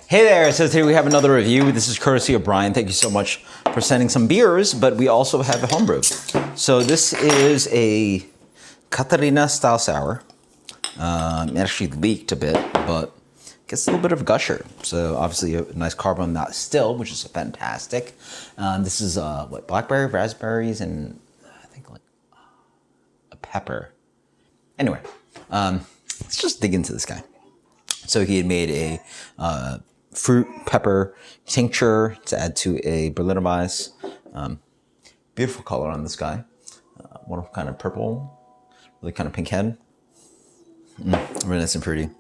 Hey there, so today we have another review. This is courtesy of Brian. Thank you so much for sending some beers, but we also have a homebrew. So this is a Catharina style sour. It actually leaked a bit, but gets a little bit of a gusher. So obviously a nice carb on that still, which is fantastic. This is blackberry, raspberries, and I think like a pepper. Anyway, let's just dig into this guy. So he had made a fruit pepper tincture to add to a Berliner Weiss. Beautiful color on this guy. One kind of purple, really kind of pink head. Really nice and pretty.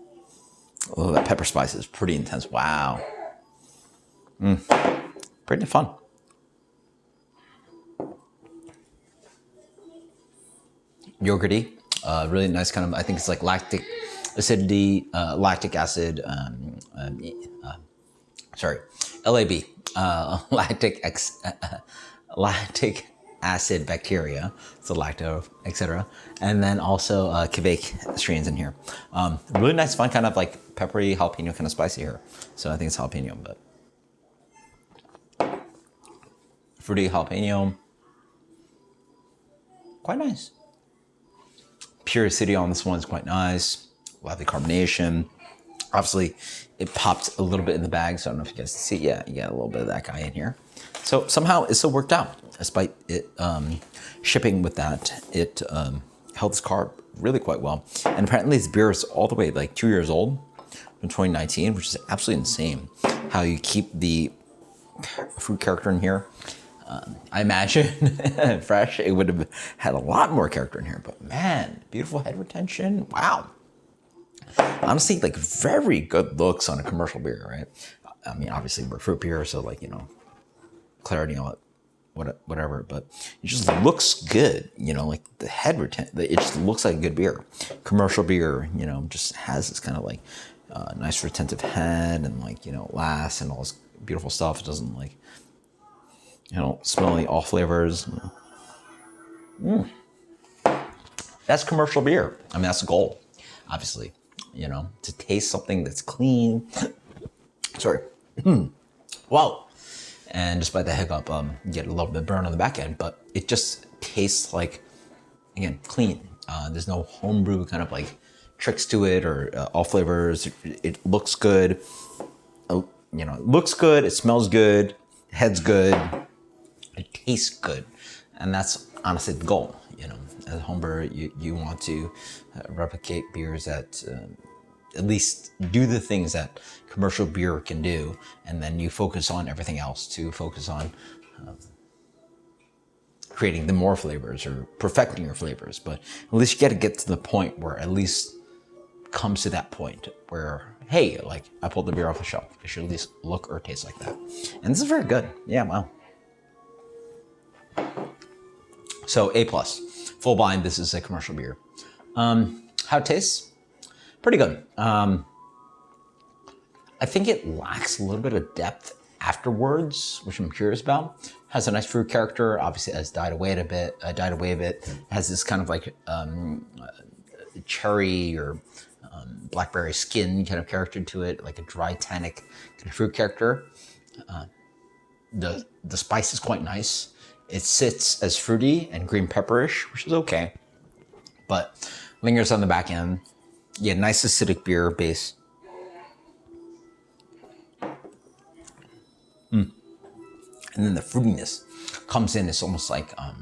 Oh, that pepper spice is pretty intense. Wow. Pretty fun. Yogurty. Really nice kind of, I think it's like lactic acidity, lactic acid, LAB, lactic acid bacteria, so lacto, etc. And then also Quebec strains in here. Really nice, fun kind of like peppery, jalapeno kind of spicy here. So I think it's jalapeno, but fruity jalapeno, quite nice. Pure acidity on this one is quite nice. Lovely carbonation. Obviously, it popped a little bit in the bag, so I don't know if you guys can see. Yeah, you got a little bit of that guy in here. So somehow it still worked out, despite it shipping with that. It held its carb really quite well. And apparently this beer is all the way like 2 years old from 2019, which is absolutely insane. How you keep the fruit character in here. I imagine fresh, it would have had a lot more character in here, but man, beautiful head retention. Wow. Honestly, like very good looks on a commercial beer, right? I mean, obviously we're fruit beer, so like, you know, clarity on it, whatever, but it just looks good, you know, like the head retention, it just looks like a good beer. Commercial beer, you know, just has this kind of like nice retentive head and like, you know, lasts and all this beautiful stuff. It doesn't like, you know, smell like all flavors. That's commercial beer. I mean, that's the goal, obviously, you know, to taste something that's clean. Sorry. Wow. And despite the hiccup, you get a little bit of burn on the back end, but it just tastes like, again, clean. There's no homebrew kind of like tricks to it or all flavors. It looks good. You know, it looks good. It smells good. Head's good. It tastes good, and that's honestly the goal. You know, as a homebrewer, you want to replicate beers that at least do the things that commercial beer can do, and then you focus on everything else to focus on creating the more flavors or perfecting your flavors. But at least you got to get to the point where at least comes to that point where, hey, like I pulled the beer off the shelf. It should at least look or taste like that. And this is very good. Yeah, wow. So A+, full blind, this is a commercial beer. How it tastes? Pretty good. I think it lacks a little bit of depth afterwards, which I'm curious about. Has a nice fruit character, obviously it has died away a bit. It has this kind of like cherry or blackberry skin kind of character to it, like a dry tannic kind of fruit character. The spice is quite nice. It sits as fruity and green pepperish, which is okay, but lingers on the back end. Yeah, nice acidic beer base. And then the fruitiness comes in. It's almost like a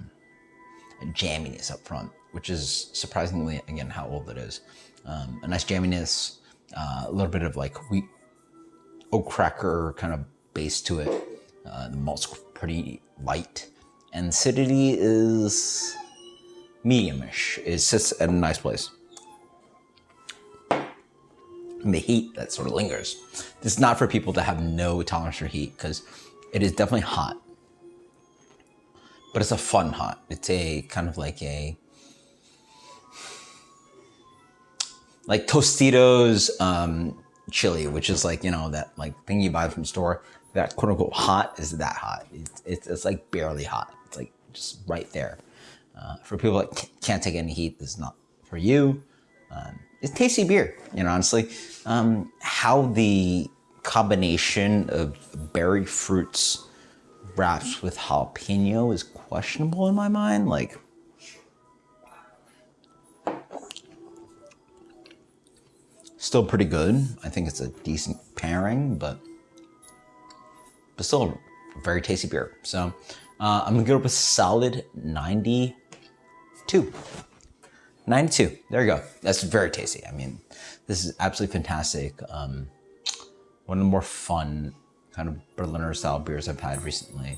jamminess up front, which is surprisingly, again, how old it is. A nice jamminess, a little bit of like wheat oat cracker kind of base to it. The malt's pretty light. And acidity is medium-ish. It sits at a nice place. And the heat that sort of lingers. This is not for people that have no tolerance for heat, because it is definitely hot. But it's a fun hot. It's a kind of like a Tostitos chili, which is like, you know, that like thing you buy from the store. That quote unquote hot is that hot. It's like barely hot. It's like just right there. For people that can't take any heat, this is not for you. It's tasty beer, you know, honestly. How the combination of berry fruits wrapped with jalapeno is questionable in my mind. Like, still pretty good. I think it's a decent pairing, but still a very tasty beer. So I'm gonna go with solid 92. 92. There you go. That's very tasty. I mean, this is absolutely fantastic. One of the more fun kind of Berliner style beers I've had recently.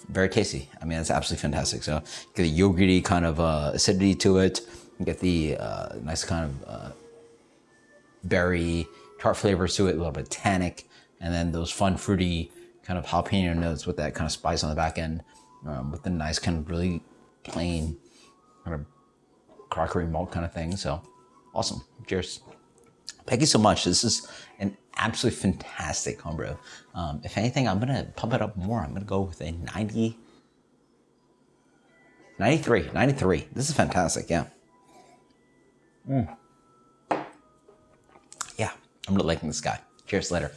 Very tasty. I mean, it's absolutely fantastic. So you get a yogurty kind of acidity to it. You get the nice kind of berry tart flavors to it, a little bit tannic, and then those fun fruity kind of jalapeno notes with that kind of spice on the back end, with the nice kind of really plain kind of crockery malt kind of thing. So awesome. Cheers. Thank you so much. This is an absolutely fantastic homebrew. If anything, I'm gonna pump it up more. I'm gonna go with a 93. This is fantastic. Yeah. Yeah, I'm really liking this guy. Cheers later.